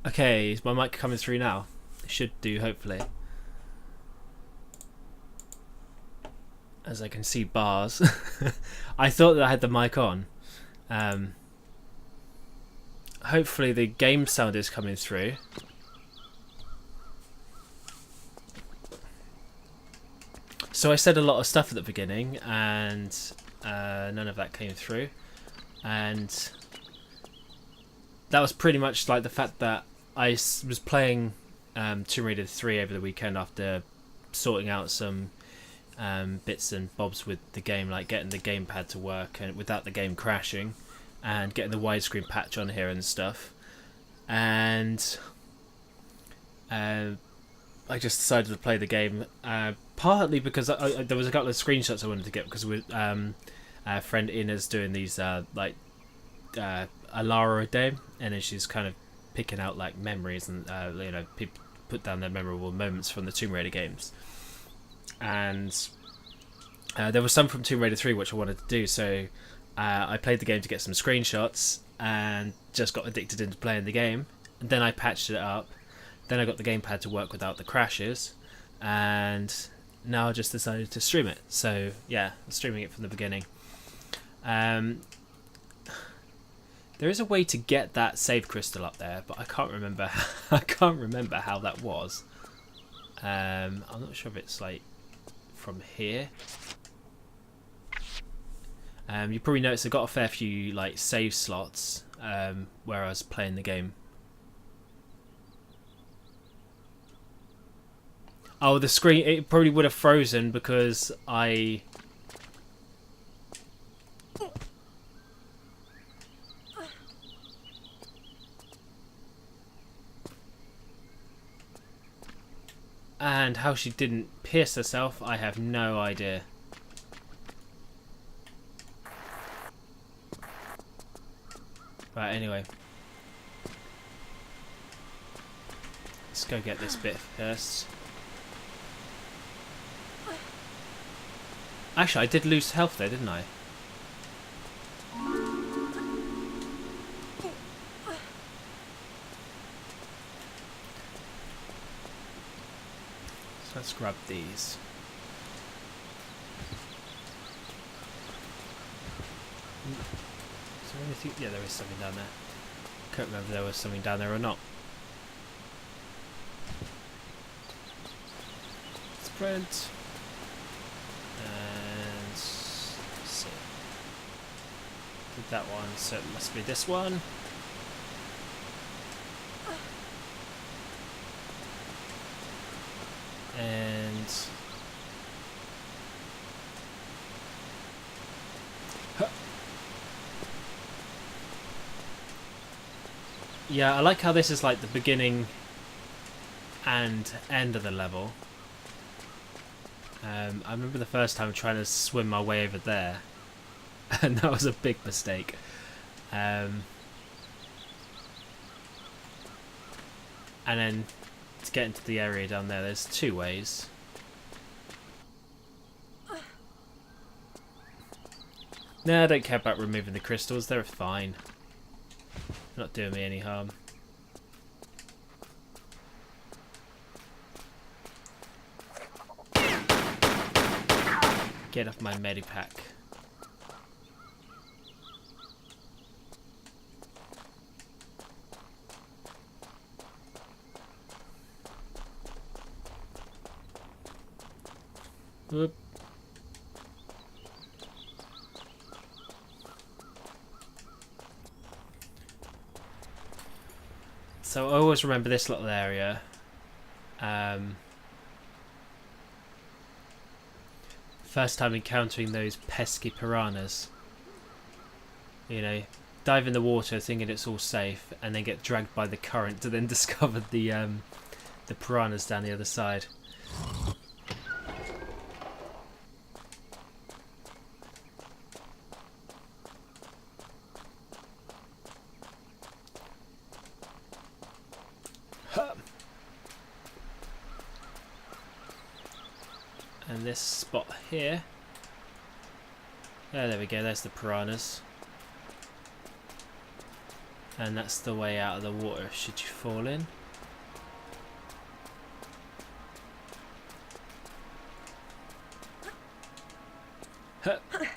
Okay, is my mic coming through now? It should do, hopefully. As I can see bars. I thought that I had the mic on. Hopefully the game sound is coming through. So I said a lot of stuff at the beginning and none of that came through. And that was pretty much like the fact that I was playing Tomb Raider 3 over the weekend after sorting out some bits and bobs with the game, like getting the gamepad to work and without the game crashing, and getting the widescreen patch on here and stuff. And I just decided to play the game, partly because there was a couple of screenshots I wanted to get because our friend Ina's doing these a Lara day, and then she's kind of picking out like memories and people put down their memorable moments from the Tomb Raider games. And there was some from Tomb Raider 3 which I wanted to do, so I played the game to get some screenshots and just got addicted into playing the game. And then I patched it up, then I got the gamepad to work without the crashes, and now I just decided to stream it. So yeah, I'm streaming it from the beginning. There is a way to get that save crystal up there, but I can't remember. I can't remember how that was. I'm not sure if it's like from here. You probably noticed I got a fair few like save slots where I was playing the game. Oh, the screen, it probably would have frozen because I... And how she didn't pierce herself, I have no idea. Right, anyway. Let's go get this bit first. Actually, I did lose health there, didn't I? So let's grab these. Is there anything? Yeah, there is something down there. Can't remember if there was something down there or not. Sprint. And let's see. Did that one, so it must be this one. And yeah, I like how this is like the beginning and end of the level. I remember the first time trying to swim my way over there, and that was a big mistake. And then to get into the area down there, there's two ways. No, I don't care about removing the crystals, they're fine. They're not doing me any harm. Get off my medipack. Whoop. So I always remember this little area. First time encountering those pesky piranhas. You know, dive in the water thinking it's all safe, and then get dragged by the current to then discover the piranhas down the other side. And this spot here. Oh, there we go, there's the piranhas. And that's the way out of the water should you fall in. Huh. Right.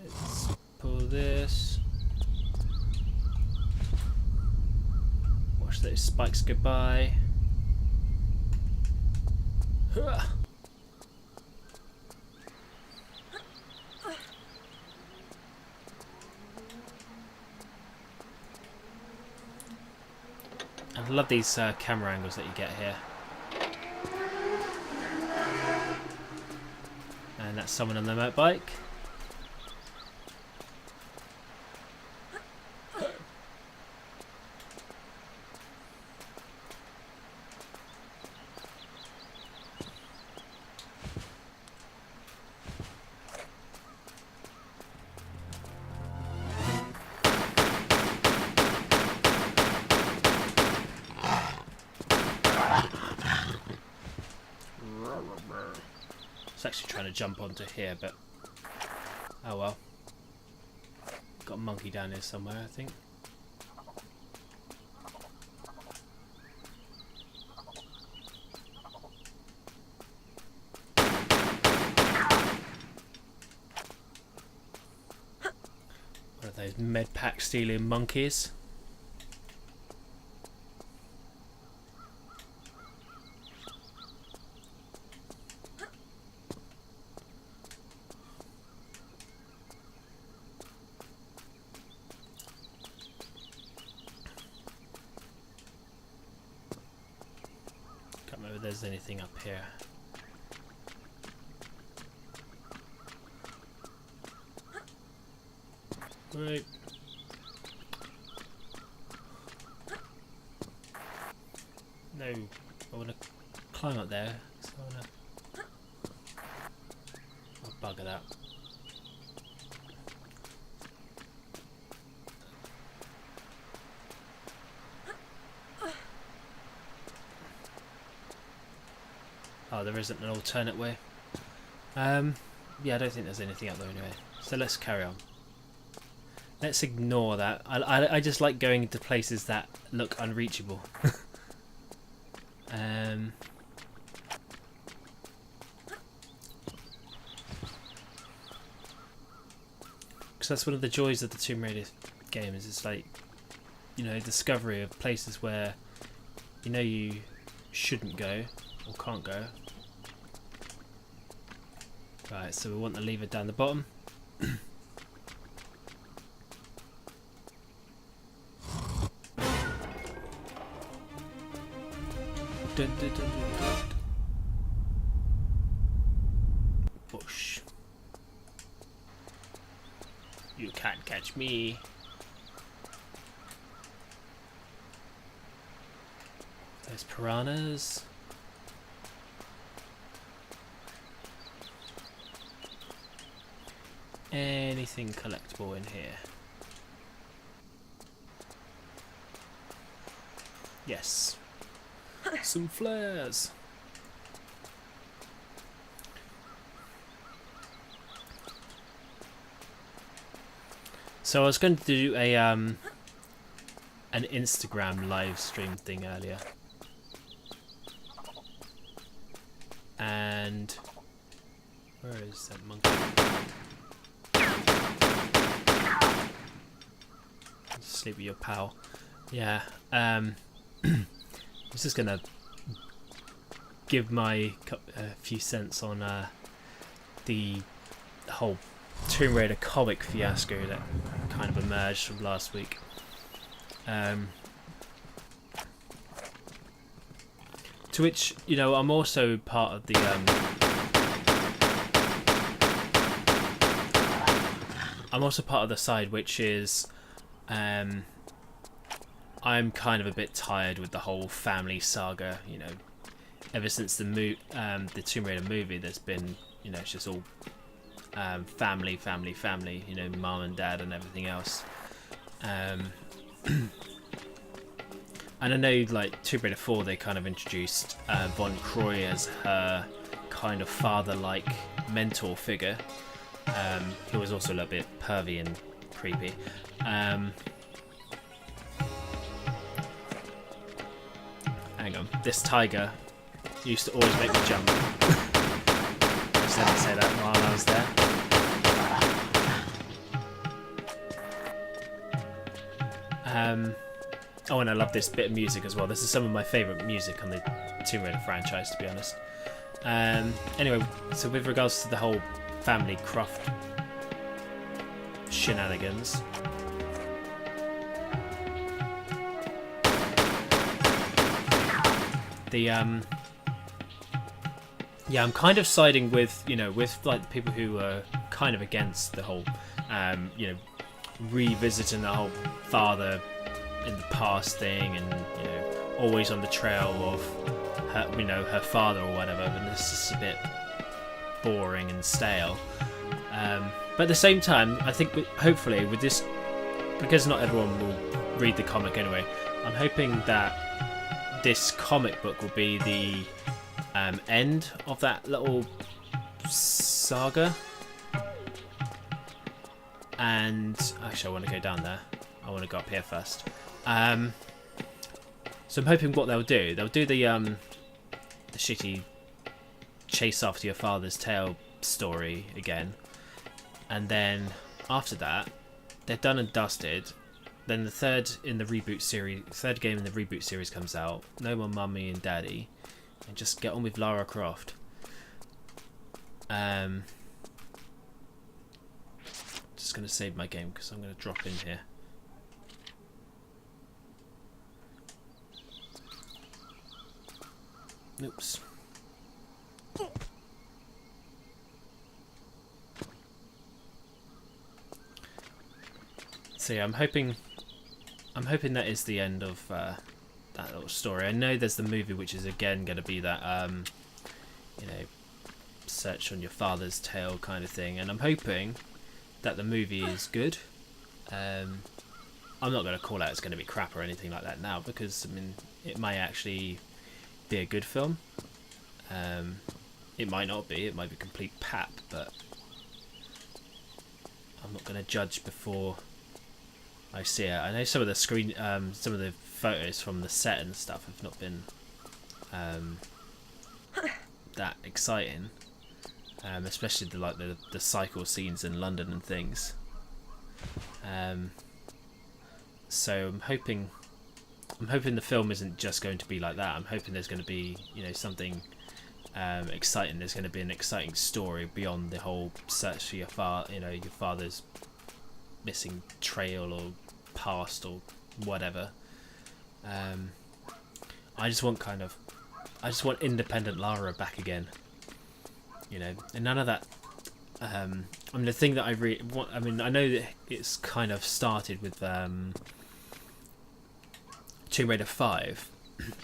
Let's pull this. Watch those spikes go by. Huh. I love these camera angles that you get here. And that's someone on the motorbike. It's actually trying to jump onto here, but oh well. Got a monkey down here somewhere, I think. One of those med pack stealing monkeys. If there's anything up here. Right. No, I want to climb up there. So I want to. Oh, bugger that. Oh, there isn't an alternate way. Yeah, I don't think there's anything up there anyway. So let's carry on. Let's ignore that. I just like going into places that look unreachable. Because that's one of the joys of the Tomb Raider games. It's like, you know, discovery of places where you know you shouldn't go or can't go. Right, so we want the lever down the bottom. Dun, dun, dun, dun, dun. Bush. You can't catch me. There's piranhas. Anything collectible in here? Yes. Some flares. So I was going to do a an Instagram live stream thing earlier. And where is that monkey? Sleep with your pal. Yeah. I was just gonna give my few cents on the whole Tomb Raider comic fiasco that kind of emerged from last week. To which, you know, I'm also part of the I'm also part of the side which is I'm kind of a bit tired with the whole family saga. You know, ever since the Tomb Raider movie, there's been, you know, it's just all family. You know, mum and dad and everything else. And I know, like Tomb Raider 4, they kind of introduced Von Croy as her kind of father-like mentor figure. He was also a little bit pervy and creepy. Hang on. This tiger used to always make me jump. Just let me say that while I was there. Oh, and I love this bit of music as well. This is some of my favourite music on the Tomb Raider franchise, to be honest. Anyway, so with regards to the whole family Croft shenanigans, yeah, I'm kind of siding with, with like people who are kind of against the whole, revisiting the whole father in the past thing, and always on the trail of her, her father or whatever. And this is a bit boring and stale. But at the same time, I think hopefully with this, because not everyone will read the comic anyway, I'm hoping that this comic book will be the end of that little saga. And actually, I want to go down there. I want to go up here first. So I'm hoping what they'll do the shitty chase after your father's tail story again, and then after that they're done and dusted. Then the third game in the reboot series comes out. No more mummy and daddy, and just get on with Lara Croft. Just going to save my game because I'm going to drop in here. Oops. So yeah, I'm hoping that is the end of that little story. I know there's the movie, which is again going to be that search on your father's tail kind of thing, and I'm hoping that the movie is good. I'm not going to call out it's going to be crap or anything like that now, because I mean it might actually be a good film. It might not be. It might be complete pap, but I'm not going to judge before I see it. I know some of the some of the photos from the set and stuff have not been that exciting, especially the cycle scenes in London and things. So I'm hoping the film isn't just going to be like that. I'm hoping there's going to be something exciting. There's going to be an exciting story beyond the whole search for your father's missing trail or past or whatever. I just want independent Lara back again, and none of that. I mean, the thing that I know that it's kind of started with Tomb Raider 5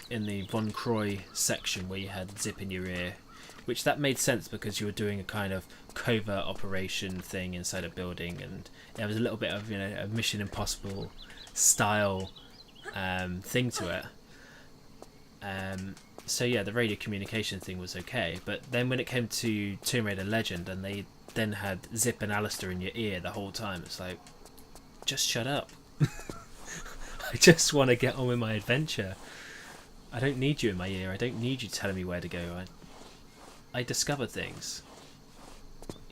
in the Von Croy section where you had zip in your ear, which that made sense because you were doing a kind of covert operation thing inside a building, and there was a little bit of a Mission Impossible style thing to it. So yeah, the radio communication thing was okay, but then when it came to Tomb Raider Legend and they then had Zip and Alistair in your ear the whole time, it's like, just shut up. I just want to get on with my adventure. I don't need you in my ear. I don't need you telling me where to go. I discover things.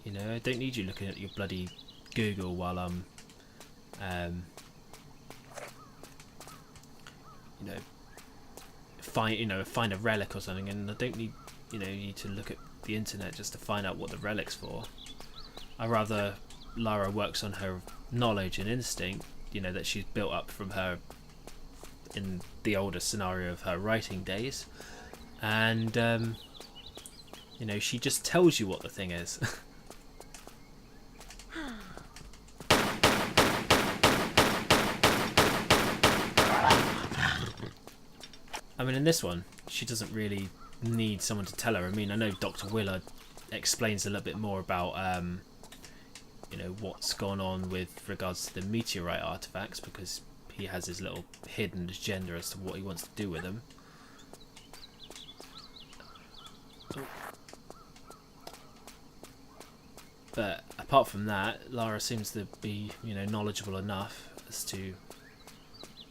I don't need you looking at your bloody Google while I'm find a relic or something, and I don't need you to look at the internet just to find out what the relic's for. I rather Lara works on her knowledge and instinct, that she's built up from her in the older scenario of her writing days, and she just tells you what the thing is. I mean, in this one, she doesn't really need someone to tell her. I mean, I know Dr. Willard explains a little bit more about, what's gone on with regards to the meteorite artifacts, because he has his little hidden agenda as to what he wants to do with them. But apart from that, Lara seems to be, you know, knowledgeable enough as to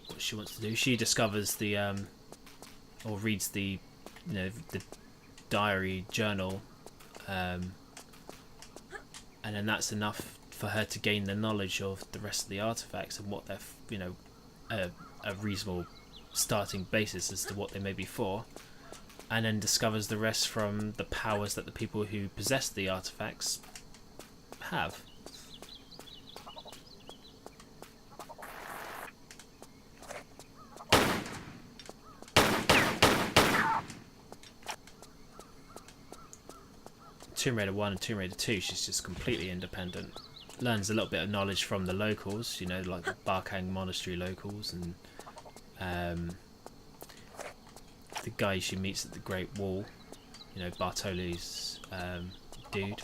what she wants to do. She discovers the or reads the, you know, the diary journal, and then that's enough for her to gain the knowledge of the rest of the artifacts and what they're, you know, a reasonable starting basis as to what they may be for, and then discovers the rest from the powers that the people who possess the artifacts have. Tomb Raider 1 and Tomb Raider 2, she's just completely independent. Learns a little bit of knowledge from the locals, you know, like the Barkang Monastery locals, and the guy she meets at the Great Wall, you know, Bartoli's dude.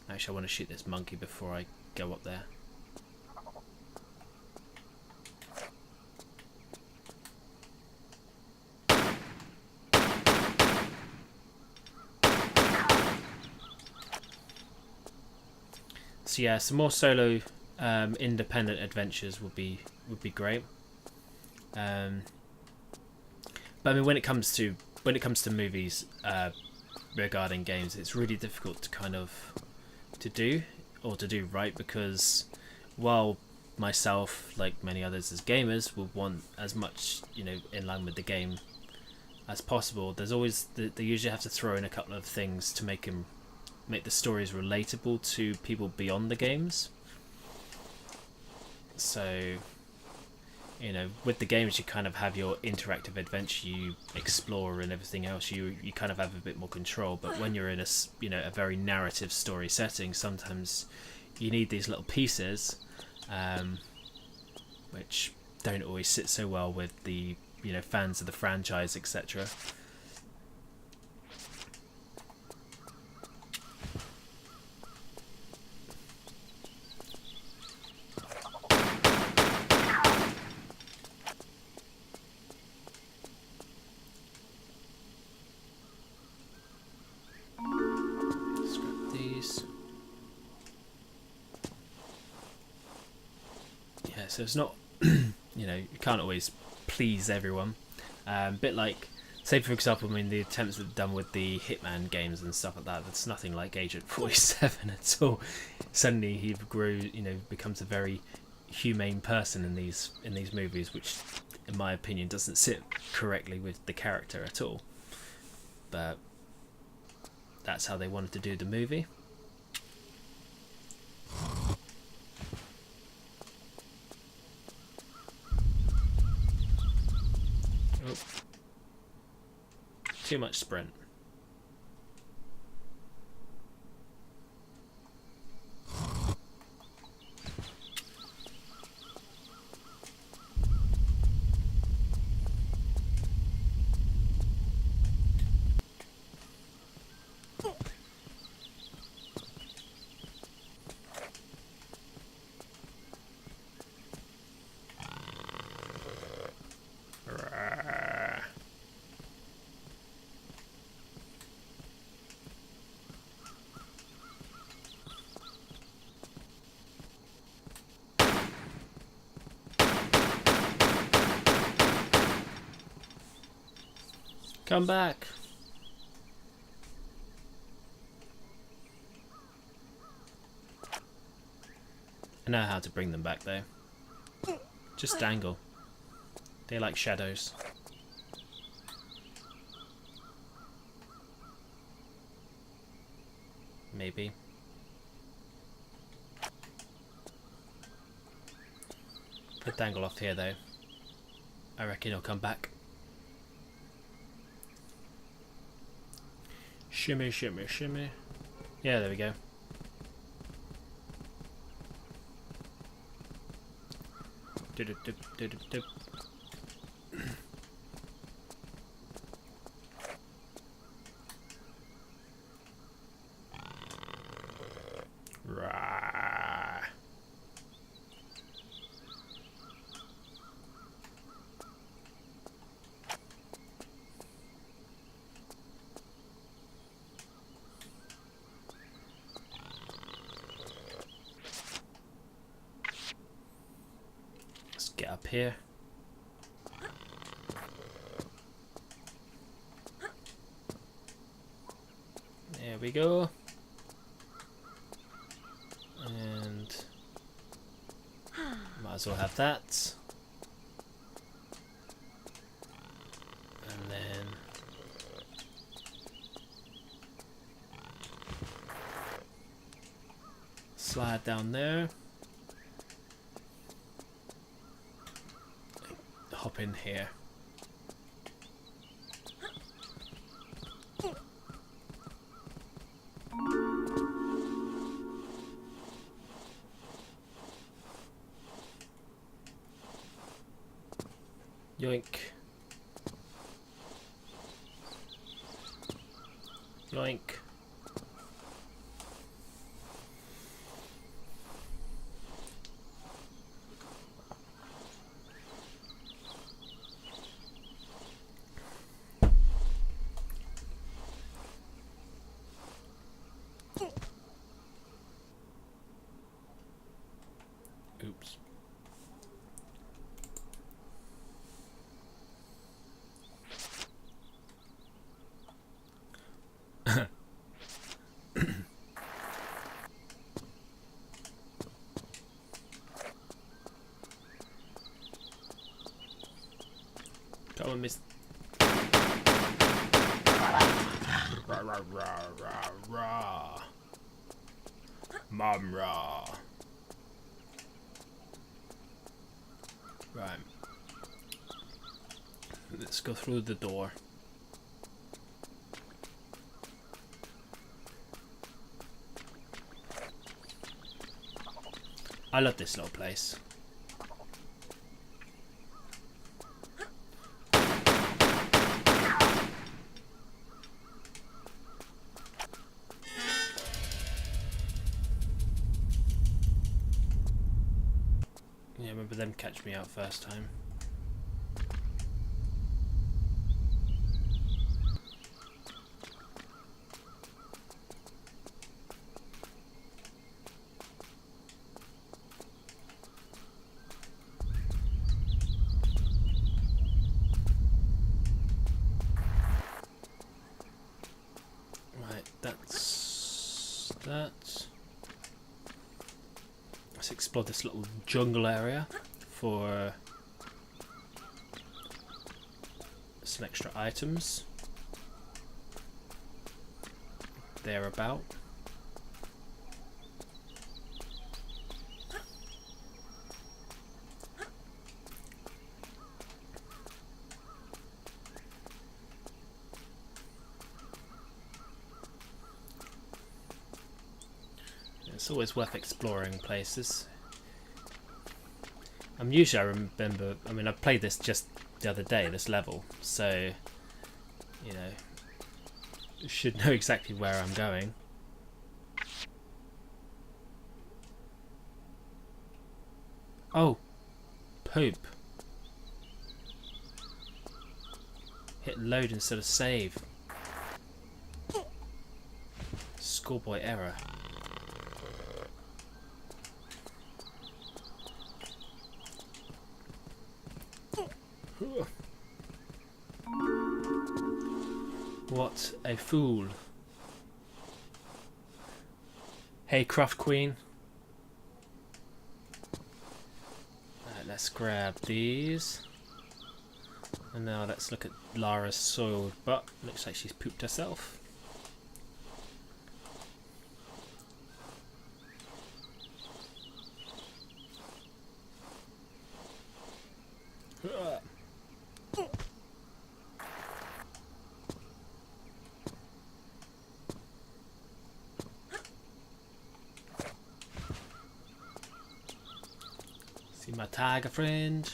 Actually, I want to shoot this monkey before I go up there. So yeah, some more solo independent adventures would be great. But I mean, when it comes to movies regarding games, it's really difficult to kind of to do right, because while myself, like many others as gamers, would want as much, you know, in line with the game as possible, there's always they usually have to throw in a couple of things to make the stories relatable to people beyond the games. So, you know, with the games you kind of have your interactive adventure, you explore and everything else, you kind of have a bit more control. But when you're in a, you know, a very narrative story setting, sometimes you need these little pieces, which don't always sit so well with the, you know, fans of the franchise, etc. So it's not, you know, you can't always please everyone. Bit like, say for example, I mean, the attempts that are done with the Hitman games and stuff like that, that's nothing like Agent 47 at all. Suddenly he becomes a very humane person in these movies, which in my opinion doesn't sit correctly with the character at all. But that's how they wanted to do the movie. Oh. Too much sprint. Come back. I know how to bring them back though. Just dangle. They like shadows. Maybe. Put dangle off here though. I reckon he'll come back. Shimmy, shimmy, shimmy. Yeah, there we go. Dip, dip, dip, dip, dip. Rah. up here. There we go. And might as well have that. And then slide down there. Hop in here. Yoink. Yoink. Oops. Come on, miss. Rah, rah, rah, rah, rah. Mom rah. Right. Let's go through the door. I love this little place. Yeah, remember them catch me out first time. Right, that's that. Let's explore this little jungle area for some extra items thereabout. It's always worth exploring places. Usually I remember, I mean I played this just the other day, this level, so you know, should know exactly where I'm going. Oh, poop. Hit load instead of save. Schoolboy error. What a fool. Hey, Craft Queen. Right, let's grab these. And now let's look at Lara's soiled butt. Looks like she's pooped herself. See my tiger friend.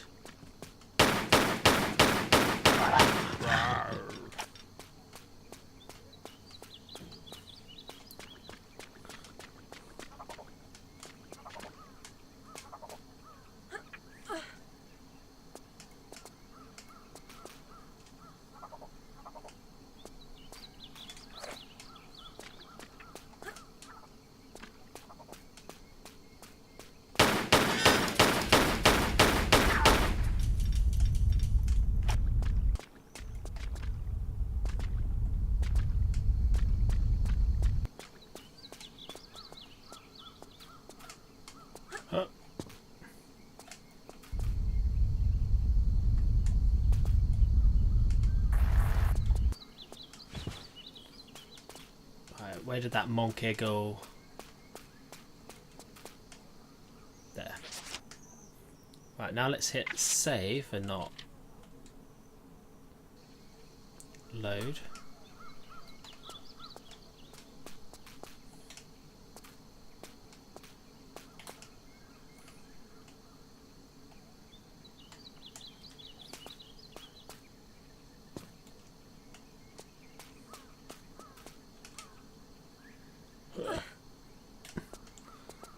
Where did that monkey go? There. Right, now let's hit save and not load.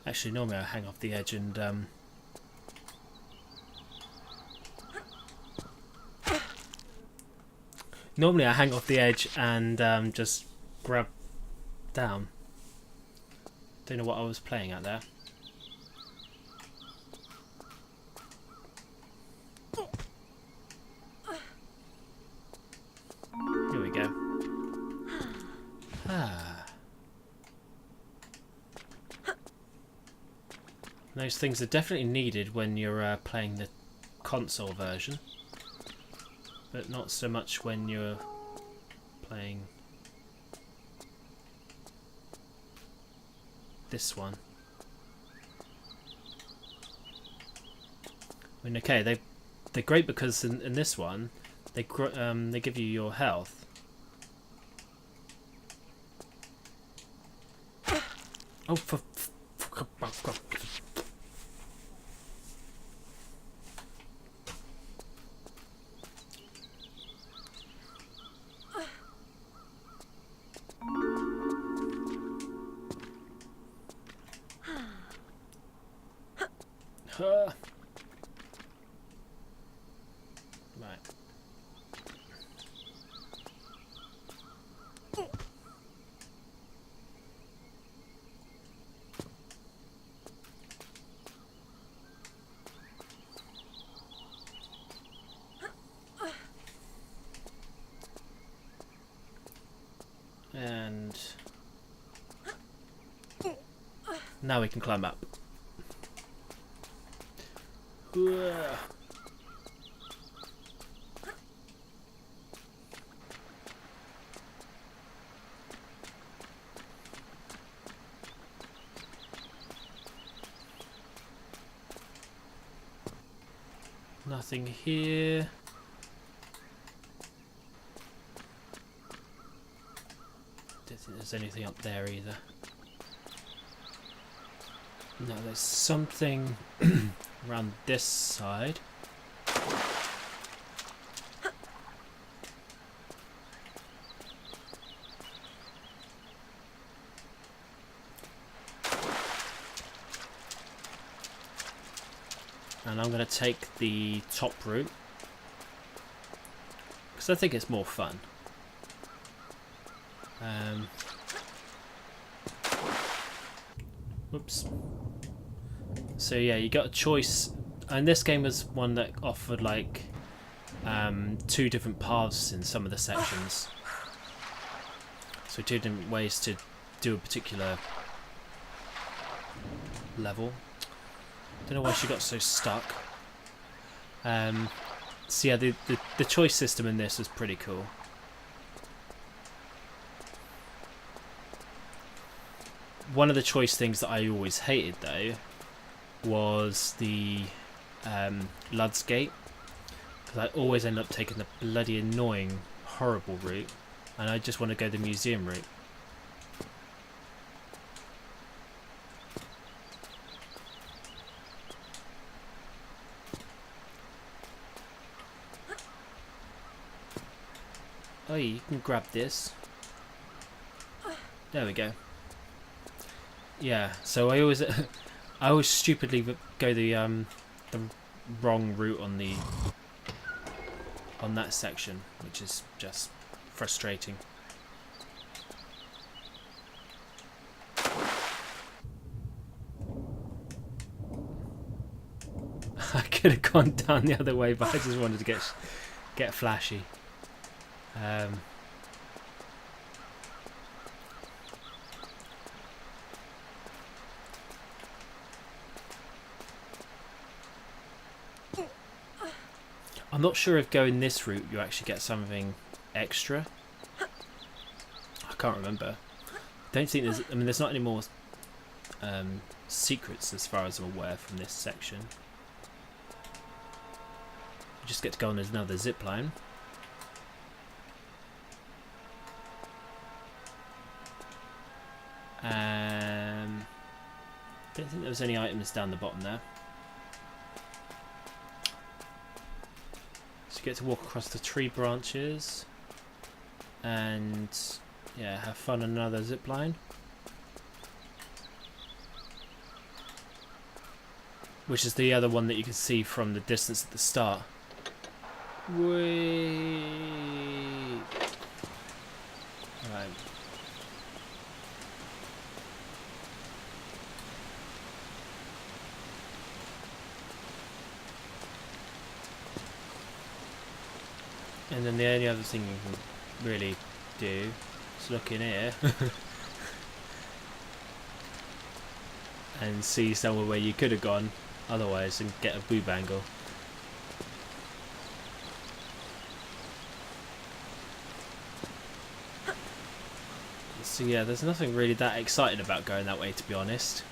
Actually, normally I hang off the edge and just grab down. Don't know what I was playing at there. Here we go. Those things are definitely needed when you're playing the console version, but not so much when you're playing this one. I mean, okay, they're great because in this one they give you your health. Oh, for right. And now we can climb up. Nothing here. Don't think there's anything up there either. No, there's something around this side. And I'm going to take the top route because I think it's more fun. Whoops. So yeah, you got a choice, and this game was one that offered like 2 different paths in some of the sections. So 2 different ways to do a particular level. Don't know why she got so stuck. So yeah, the choice system in this is pretty cool. One of the choice things that I always hated though was the Lud's Gate, because I always end up taking the bloody annoying, horrible route, and I just want to go the museum route. Oh, you can grab this. There we go. Yeah, so I always stupidly go the wrong route on that section, which is just frustrating. I could have gone down the other way, but I just wanted to get flashy. I'm not sure if going this route you actually get something extra. I can't remember. don't think there's. I mean, there's not any more secrets as far as I'm aware from this section. You just get to go on another zip line. Don't think there was any items down the bottom there. So you get to walk across the tree branches and yeah, have fun on another zip line. Which is the other one that you can see from the distance at the start. Whee! Right. And then the only other thing you can really do is look in here and see somewhere where you could have gone otherwise and get a boob angle. So yeah, there's nothing really that exciting about going that way, to be honest.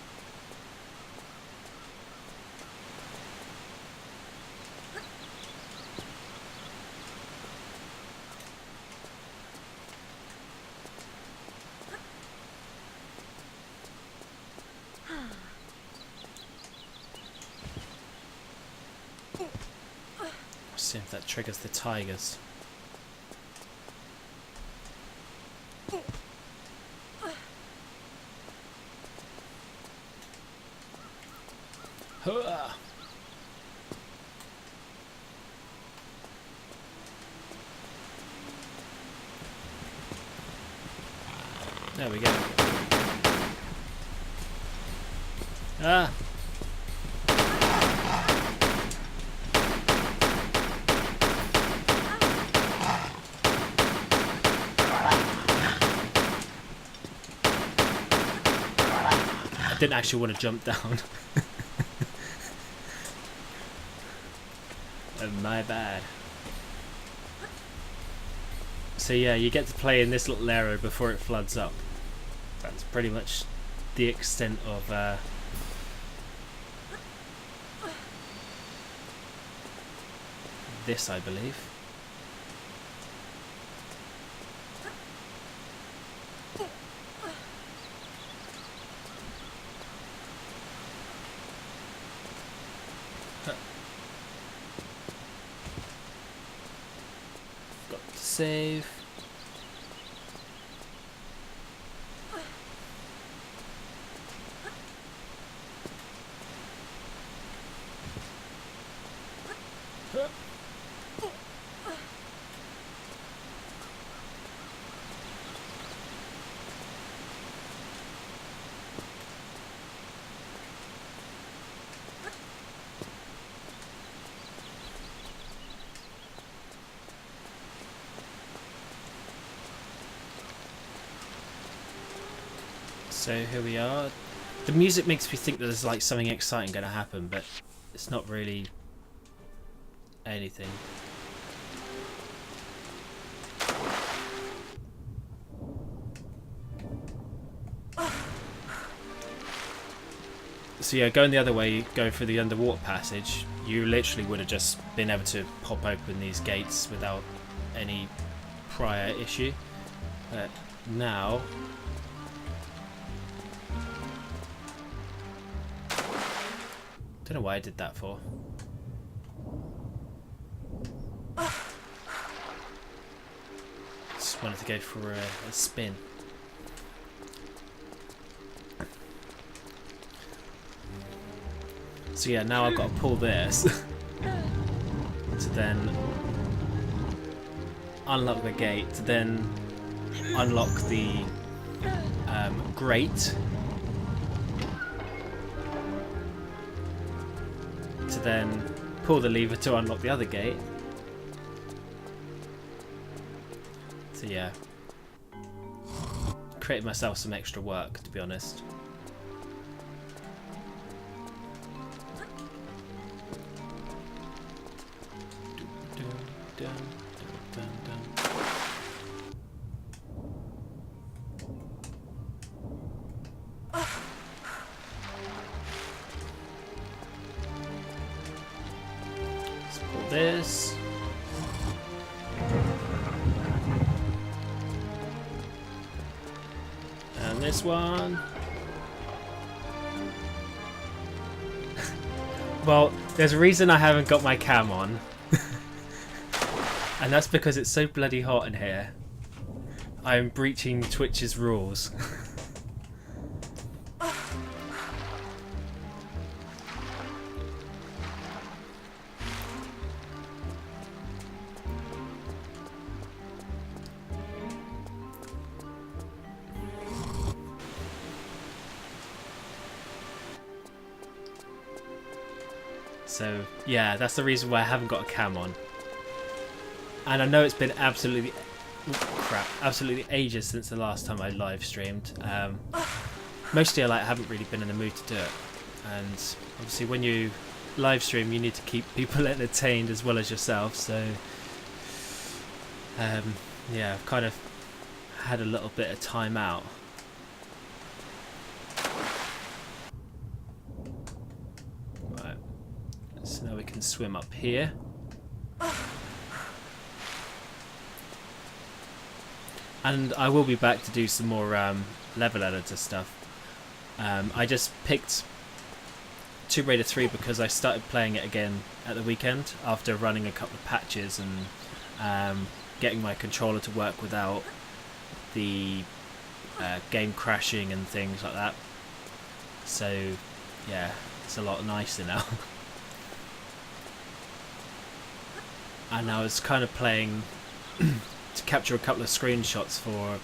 See if that triggers the tigers. Hurrah! There we go. Ah! I didn't actually want to jump down. My bad. So yeah, you get to play in this little area before it floods up. That's pretty much the extent of this, I believe. Got to save. So here we are. The music makes me think that there's like something exciting going to happen, but it's not really anything. So yeah, going the other way, going through the underwater passage, you literally would have just been able to pop open these gates without any prior issue. But now... don't know why I did that for. Just wanted to go for a spin. So yeah, now I've got to pull this to then unlock the gate, to then unlock the grate, to then pull the lever to unlock the other gate. So yeah, created myself some extra work, to be honest. this one. Well, there's a reason I haven't got my cam on. And that's because it's so bloody hot in here. I'm breaching Twitch's rules. So yeah, that's the reason why I haven't got a cam on. And I know it's been absolutely ages since the last time I live streamed. Mostly I haven't really been in the mood to do it. And obviously when you live stream you need to keep people entertained as well as yourself, so yeah, I've kind of had a little bit of time out. Right, so now we can swim up here. And I will be back to do some more level editor stuff. I just picked Tomb Raider 3 because I started playing it again at the weekend after running a couple of patches and getting my controller to work without the game crashing and things like that. So yeah, it's a lot nicer now. And I was kind of playing to capture a couple of screenshots for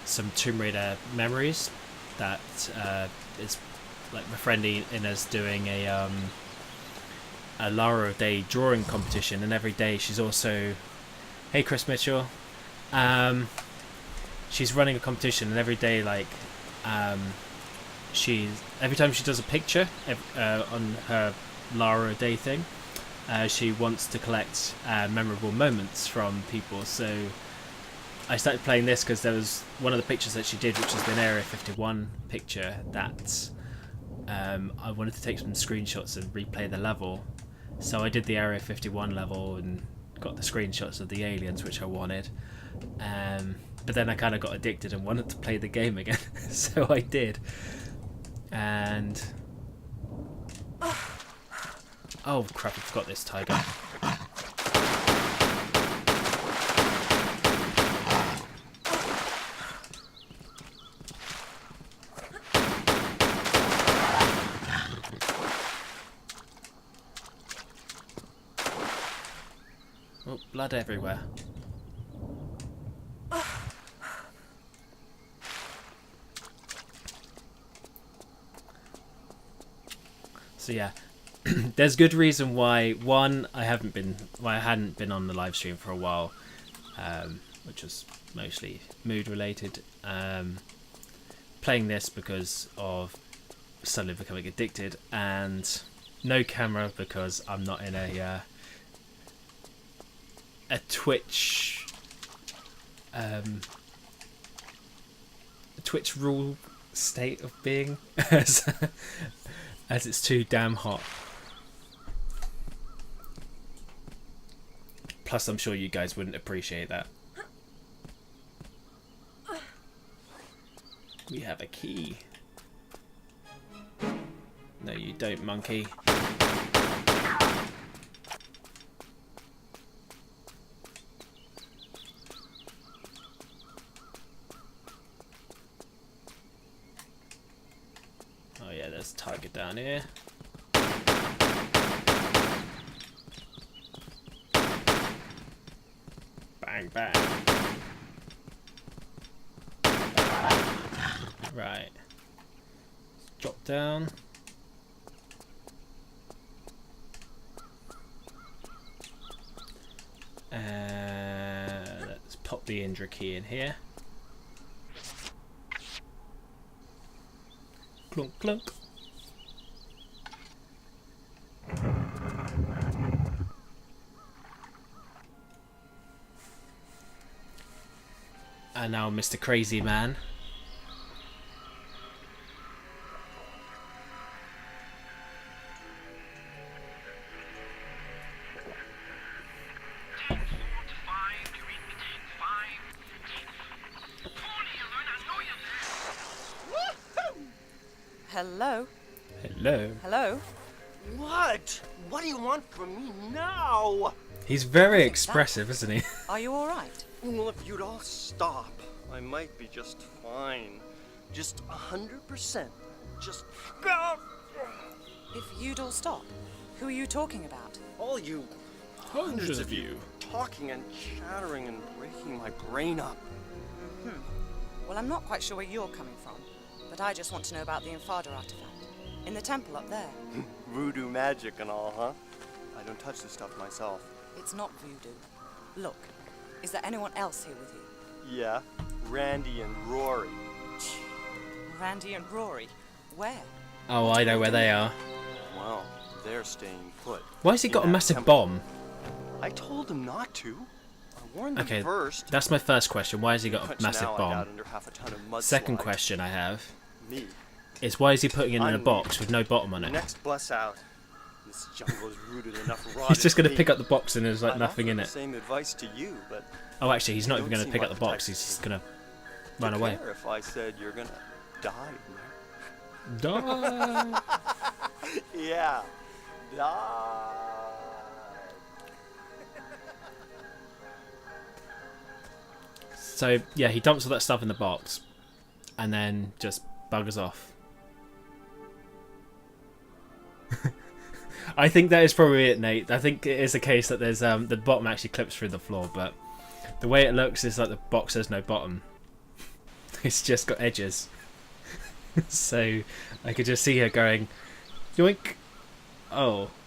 some Tomb Raider memories that is like my friend Ina's doing a Lara Day drawing competition, and every day she's also, hey Chris Mitchell, she's running a competition, and every day every time she does a picture on her Lara Day thing, she wants to collect memorable moments from people. So I started playing this because there was one of the pictures that she did, which is an Area 51 picture that I wanted to take some screenshots and replay the level. So I did the Area 51 level and got the screenshots of the aliens, which I wanted. But then I kind of got addicted and wanted to play the game again. So I did. And oh crap, I forgot this tiger. Oh, blood everywhere. So yeah. There's good reason why I hadn't been on the live stream for a while, which was mostly mood related. Playing this because of suddenly becoming addicted, and no camera because I'm not in a Twitch rule state of being as it's too damn hot. Plus, I'm sure you guys wouldn't appreciate that. We have a key. No, you don't, monkey. Oh yeah, there's a tiger down here. Bang, bang. Right. Drop down. Let's pop the Indra key in here. Clunk, clunk. And now Mr. Crazy Man. Hello? Hello. Hello? What? What do you want from me now? He's very expressive, isn't he? Are you alright? Well, if you'd all stop, I might be just fine. Just 100%. Just... If you'd all stop, who are you talking about? All you... Hundreds of you. Talking and chattering and breaking my brain up. Well, I'm not quite sure where you're coming from, but I just want to know about the Infada artifact. In the temple up there. Voodoo magic and all, huh? I don't touch this stuff myself. It's not voodoo. Look, is there anyone else here with you? Yeah, Randy and Rory. Randy and Rory? Where? Oh, I know where they are. Well, they're staying put. Why has he in got a that massive temple. bomb? I told him not to. I warned them Okay, first. that's my first question. Why has he got But a massive now I bomb? got under half a ton of Second mudslide. question I have Me. is why is he putting it in a I'm box with no bottom on it? Next bless out. This jungle is rooted enough rot. He's just going to into pick me. up the box and there's like I'd nothing offer in the it. Same advice to you, but Oh, actually, he's not you even don't going to seem pick up like the the box. type He's to just going to do run you away. care if I said you're gonna die in there? Die. Yeah, die. So yeah, he dumps all that stuff in the box, and then just buggers off. I think that is probably it, Nate. I think it is a case that there's the bottom actually clips through the floor, but the way it looks is like the box has no bottom. It's just got edges. So I could just see her going, yoink. Oh,